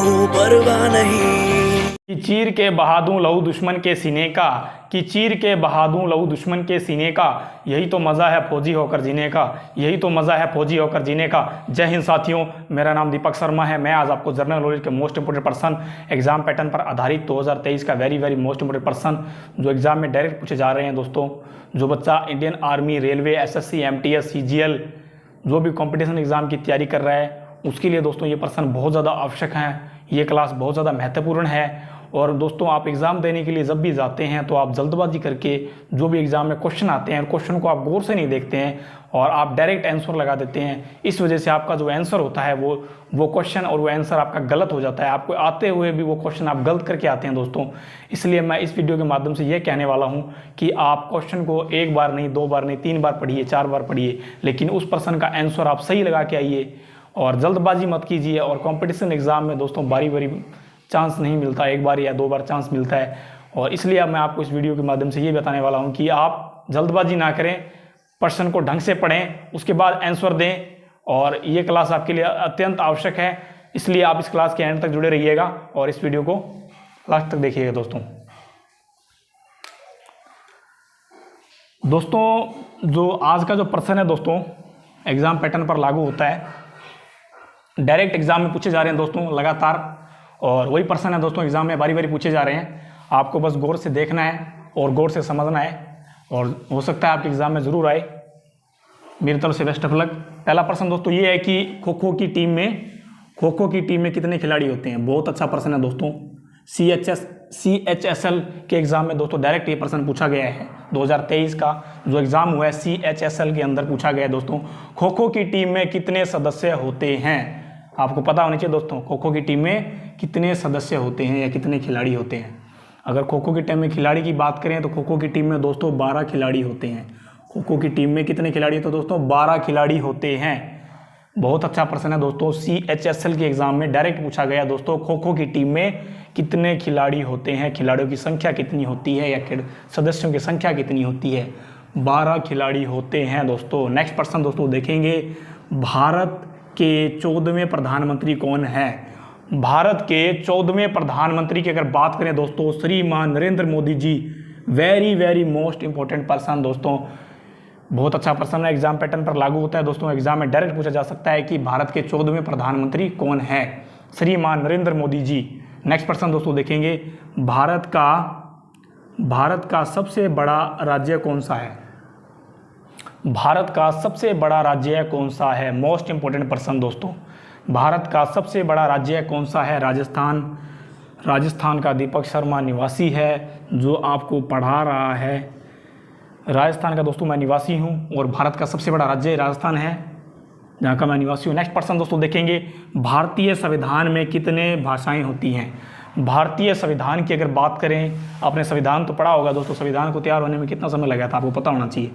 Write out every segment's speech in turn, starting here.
दूं परवाह नहीं। कि चीर के बहा दूं लहू दुश्मन के सीने का, कि चीर के बहा दूं लहू दुश्मन के सीने का, यही तो मज़ा है फौजी होकर जीने का, यही तो मज़ा है फौजी होकर जीने का। जय हिंद साथियों, मेरा नाम दीपक शर्मा है। मैं आज आपको जनरल नॉलेज के most important person, exam pattern पर आधारित 2023 का वेरी मोस्ट इंपोर्टेंट पर्सन जो एग्जाम में डायरेक्ट पूछे जा रहे हैं दोस्तों। जो बच्चा Indian army, railway, SSC, MTS, CGL जो भी कॉम्पिटिशन एग्जाम की तैयारी कर रहा है उसके लिए दोस्तों ये पर्सन बहुत ज़्यादा आवश्यक है। ये क्लास बहुत ज़्यादा महत्वपूर्ण है। और दोस्तों आप एग्ज़ाम देने के लिए जब भी जाते हैं तो आप जल्दबाजी करके जो भी एग्ज़ाम में क्वेश्चन आते हैं क्वेश्चन को आप गौर से नहीं देखते हैं और आप डायरेक्ट आंसर लगा देते हैं। इस वजह से आपका जो आंसर होता है वो क्वेश्चन और वो आंसर आपका गलत हो जाता है। आपको आते हुए भी वो क्वेश्चन आप गलत करके आते हैं दोस्तों। इसलिए मैं इस वीडियो के माध्यम से ये कहने वाला हूँ कि आप क्वेश्चन को एक बार नहीं, दो बार नहीं, 3 बार पढ़िए, 4 बार पढ़िए, लेकिन उस पर्सन का आंसर आप सही लगा के आइए और जल्दबाजी मत कीजिए। और कंपटीशन एग्ज़ाम में दोस्तों बारी चांस नहीं मिलता, एक बार या 2 बार चांस मिलता है। और इसलिए अब मैं आपको इस वीडियो के माध्यम से ये बताने वाला हूँ कि आप जल्दबाजी ना करें, प्रश्न को ढंग से पढ़ें, उसके बाद आंसर दें। और ये क्लास आपके लिए अत्यंत आवश्यक है, इसलिए आप इस क्लास के एंड तक जुड़े रहिएगा और इस वीडियो को लास्ट तक देखिएगा दोस्तों। जो आज का जो प्रश्न है दोस्तों एग्ज़ाम पैटर्न पर लागू होता है, डायरेक्ट एग्ज़ाम में पूछे जा रहे हैं दोस्तों लगातार, और वही प्रश्न है दोस्तों एग्ज़ाम में बारी पूछे जा रहे हैं। आपको बस गौर से देखना है और गौर से समझना है और हो सकता है आपके एग्ज़ाम में ज़रूर आए। मेरी तरफ से बेस्ट ऑफ लक। पहला प्रश्न दोस्तों ये है कि खो खो की टीम में कितने खिलाड़ी होते हैं। बहुत अच्छा प्रश्न है दोस्तों। CHSL के एग्ज़ाम में दोस्तों डायरेक्ट ये प्रश्न पूछा गया है। 2023 का जो एग्ज़ाम हुआ है CHSL के अंदर पूछा गया है दोस्तों, खो खो की टीम में कितने सदस्य होते हैं। आपको पता होना चाहिए दोस्तों खो खो की टीम में कितने सदस्य होते हैं या कितने खिलाड़ी होते हैं। अगर खो खो की टीम में खिलाड़ी की बात करें तो खो खो की टीम में दोस्तों 12 खिलाड़ी होते हैं। खो खो की टीम में कितने खिलाड़ी होते हैं दोस्तों, 12 खिलाड़ी होते हैं। बहुत अच्छा प्रश्न है दोस्तों, CHSL के एग्ज़ाम में डायरेक्ट पूछा गया दोस्तों, खो खो की टीम में कितने खिलाड़ी होते हैं, खिलाड़ियों की संख्या कितनी होती है या सदस्यों की संख्या कितनी होती है। 12 खिलाड़ी होते हैं दोस्तों। नेक्स्ट प्रश्न दोस्तों देखेंगे, भारत के 14वें प्रधानमंत्री कौन है। भारत के 14वें प्रधानमंत्री की अगर बात करें दोस्तों, श्रीमान Narendra Modi ji. Very most important person दोस्तों। बहुत अच्छा प्रश्न है, एग्जाम पैटर्न पर लागू होता है दोस्तों। एग्जाम में डायरेक्ट पूछा जा सकता है कि भारत के 14वें प्रधानमंत्री कौन है, श्रीमान नरेंद्र मोदी जी। नेक्स्ट प्रश्न दोस्तों देखेंगे, भारत का सबसे बड़ा राज्य कौन सा है। भारत का सबसे बड़ा राज्य कौन सा है। मोस्ट इंपोर्टेंट प्रश्न दोस्तों। भारत का सबसे बड़ा राज्य कौन सा है। राजस्थान का दीपक शर्मा निवासी है जो आपको पढ़ा रहा है। राजस्थान का दोस्तों मैं निवासी हूं और भारत का सबसे बड़ा राज्य राजस्थान है जहां का मैं निवासी हूं। नेक्स्ट प्रश्न दोस्तों देखेंगे, भारतीय संविधान में कितने भाषाएं होती हैं। भारतीय संविधान की अगर बात करें, आपने संविधान तो पढ़ा होगा दोस्तों, संविधान को तैयार होने में कितना समय लगा था आपको पता होना चाहिए।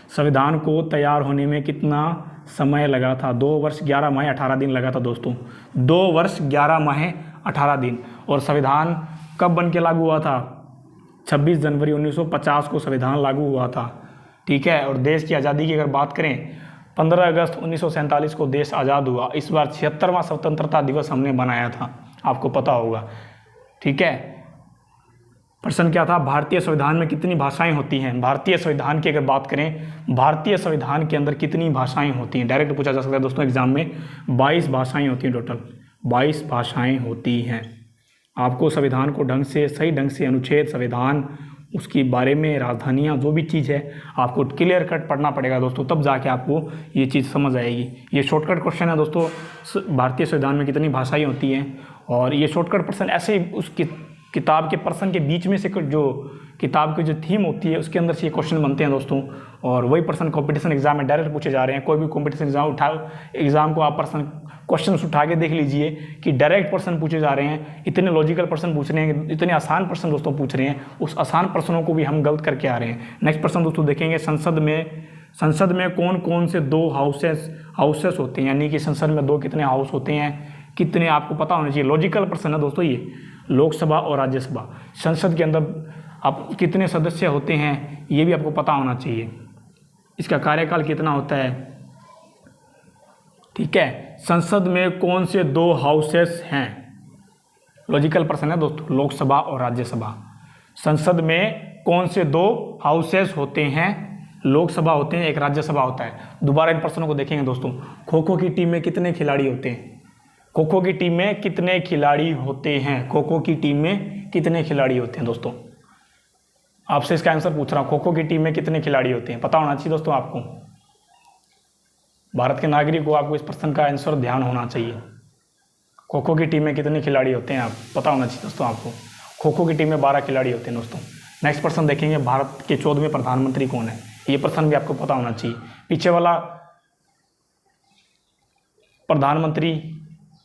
संविधान को तैयार होने में कितना समय लगा था, 2 वर्ष 11 माह 18 दिन लगा था दोस्तों। 2 वर्ष 11 माह 18 दिन। और संविधान कब बन के लागू हुआ था, 26 जनवरी 1950 को संविधान लागू हुआ था, ठीक है। और देश की आज़ादी की अगर बात करें, 15 अगस्त 1947 को देश आज़ाद हुआ। इस बार 76वां स्वतंत्रता दिवस हमने बनाया था, आपको पता होगा, ठीक है। प्रश्न क्या था, भारतीय संविधान में कितनी भाषाएं होती हैं। भारतीय संविधान की अगर बात करें, भारतीय संविधान के अंदर कितनी भाषाएं होती हैं, डायरेक्ट पूछा जा सकता है दोस्तों एग्जाम में। 22 भाषाएं होती हैं, टोटल 22 भाषाएं होती हैं। आपको संविधान को सही ढंग से अनुच्छेद, संविधान, उसके बारे में राजधानियाँ, जो भी चीज़ है आपको क्लियर कट पढ़ना पड़ेगा दोस्तों, तब जाके आपको ये चीज़ समझ आएगी। ये शॉर्टकट क्वेश्चन है दोस्तों, भारतीय संविधान में कितनी भाषाएं होती हैं। और ये शॉर्टकट प्रश्न ऐसे उसकी किताब के प्रश्न के बीच में से जो किताब की जो थीम होती है उसके अंदर से ये क्वेश्चन बनते हैं दोस्तों। और वही प्रश्न कंपटीशन एग्जाम में डायरेक्ट पूछे जा रहे हैं। कोई भी कंपटीशन एग्जाम को आप क्वेश्चन उठा के देख लीजिए कि डायरेक्ट प्रश्न पूछे जा रहे हैं। इतने लॉजिकल प्रश्न पूछ रहे हैं, इतने आसान प्रश्न दोस्तों पूछ रहे हैं, उस आसान प्रश्नों को भी हम गलत करके आ रहे हैं। नेक्स्ट प्रश्न दोस्तों देखेंगे, संसद में कौन कौन से 2 हाउसेस होते हैं, यानी कि संसद में 2 कितने हाउस होते हैं, कितने आपको पता होना चाहिए। लॉजिकल प्रश्न है दोस्तों ये, लोकसभा और राज्यसभा। संसद के अंदर आप कितने सदस्य होते हैं ये भी आपको पता होना चाहिए। इसका कार्यकाल कितना होता है, ठीक है। संसद में कौन से 2 हाउसेस हैं, लॉजिकल प्रश्न है दोस्तों, लोकसभा और राज्यसभा। संसद में कौन से 2 हाउसेस होते हैं? लोकसभा होते हैं, एक राज्यसभा होता है। दोबारा इन प्रश्नों को देखेंगे दोस्तों। खो खो की टीम में कितने खिलाड़ी होते हैं? खो खो की टीम में कितने खिलाड़ी होते हैं? खो खो की टीम में कितने खिलाड़ी होते हैं दोस्तों? आपसे इसका आंसर पूछ रहा हूँ, खो खो की टीम में कितने खिलाड़ी होते हैं? पता होना चाहिए दोस्तों आपको। भारत के नागरिक को आपको इस प्रश्न का आंसर ध्यान होना चाहिए। खो खो की टीम में कितने खिलाड़ी होते हैं? आप पता होना चाहिए दोस्तों आपको। खो खो की टीम में 12 खिलाड़ी होते हैं दोस्तों। नेक्स्ट प्रश्न देखेंगे, भारत के 14वें प्रधानमंत्री कौन है? ये प्रश्न भी आपको पता होना चाहिए। पीछे वाला प्रधानमंत्री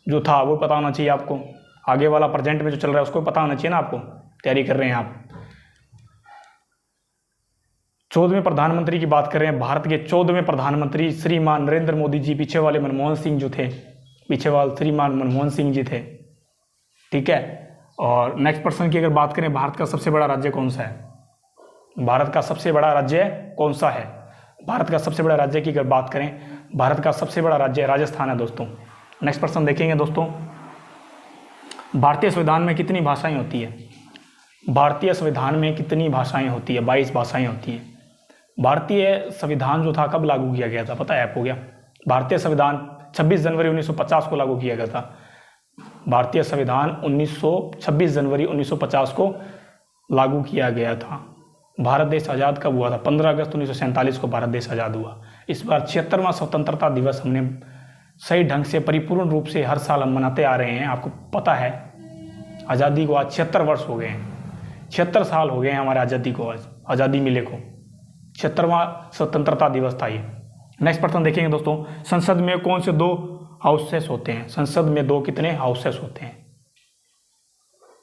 जो था वो पता होना चाहिए आपको। आगे वाला प्रेजेंट में जो चल रहा है उसको पता होना चाहिए ना आपको, तैयारी कर रहे हैं आप। 14वें प्रधानमंत्री की बात कर रहे हैं। भारत के 14वें प्रधानमंत्री श्रीमान नरेंद्र मोदी जी। पीछे वाले मनमोहन सिंह जो थे, पीछे वाले श्रीमान मनमोहन सिंह जी थे, ठीक है। और नेक्स्ट प्रश्न की अगर बात करें, भारत का सबसे बड़ा राज्य कौन सा है? भारत का सबसे बड़ा राज्य कौन सा है? भारत का सबसे बड़ा राज्य की अगर बात करें, भारत का सबसे बड़ा राज्य राजस्थान है दोस्तों। नेक्स्ट प्रश्न देखेंगे दोस्तों, भारतीय संविधान में कितनी भाषाएं होती है? भारतीय संविधान में कितनी भाषाएं होती है? 22 भाषाएं होती है। भारतीय संविधान जो था कब लागू किया गया था, पता है आपको क्या? भारतीय संविधान 26 जनवरी 1950 को लागू किया गया था। भारतीय संविधान 26 जनवरी 1950 को लागू किया गया था। भारत देश आज़ाद कब हुआ था? 15 अगस्त 1947 को भारत देश आज़ाद हुआ। इस बार 76वां स्वतंत्रता दिवस हमने सही ढंग से परिपूर्ण रूप से हर साल हम मनाते आ रहे हैं। आपको पता है आज़ादी को आज 76 वर्ष हो गए हैं, 76 साल हो गए हैं हमारे आज़ादी को, आज आज़ादी मिले को। 76वां स्वतंत्रता दिवस था ये। नेक्स्ट प्रश्न देखेंगे दोस्तों, संसद में कौन से 2 हाउसेस होते हैं? संसद में 2 कितने हाउसेस होते हैं?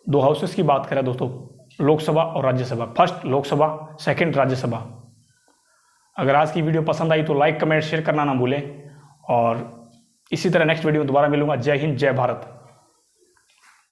2 हाउसेस की बात करें दोस्तों, लोकसभा और राज्यसभा। First Lok Sabha, second Rajya Sabha. अगर आज की वीडियो पसंद आई तो लाइक, कमेंट, शेयर करना ना भूलें। और इसी तरह नेक्स्ट वीडियो में दोबारा मिलूंगा। जय हिंद, जय भारत।